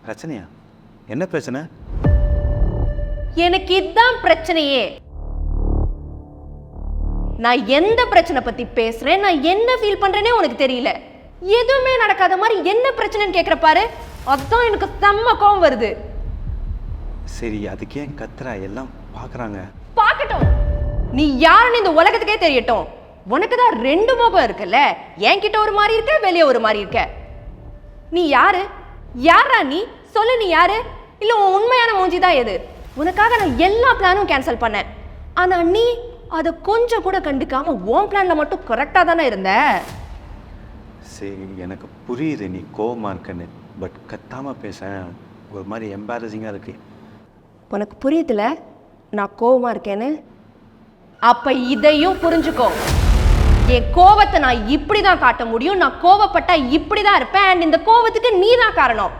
பிரச்சனையா? என்ன பிரச்சனை? எனக்கு இதுதான் பிரச்சனையே. நான் எந்த பிரச்சனை பத்தி பேசுறேன், நான் என்ன ஃபீல் பண்றேனே உனக்கு தெரியல. எதுவுமே நடக்காத மாதிரி என்ன பிரச்சனைன்னு கேக்குற பாரு, அதான் எனக்கு செம்ம கோவம் வருது. சரி, அதுக்கு ஏன் கத்துறா? எல்லாம் பார்க்குறாங்க. பார்க்கட்டும், நீ யாருன்னு இந்த உலகத்துக்கே தெரியட்டும். உனக்கு தான் ரெண்டு முகம் இருக்குல்ல, என்கிட்ட ஒரு மாதிரி இருக்க, வெளியே ஒரு மாதிரி இருக்க. நீ யாரு? யாரா நீ? சொல்லு, நீ யாரு? இல்ல உன் உண்மையான மூஞ்சி தான் எது? உனக்காக நான் எல்லா பிளானும் கேன்சல் பண்ணேன், ஆனா நீ அதை கொஞ்சம் கூட கண்டுக்காம உன் பிளான்ல மட்டும் கரெக்டா தானே இருந்த. சரி, எனக்கு புரியுது நீ கோவமா இருக்கன்னு. பட் கத்தாம பேச ஒரு மாதிரி எம்பாரசிங்காக இருக்கு. உனக்கு புரியுதுல நான் கோவமா இருக்கேன்னு? அப்ப இதையும் புரிஞ்சுக்கோ. என் கோவத்தை நான் இப்படிதான் காட்ட முடியும். நான் கோவப்பட்டா இப்படிதான் இருப்பேன். அண்ட் இந்த கோவத்துக்கு நீ தான் காரணம்.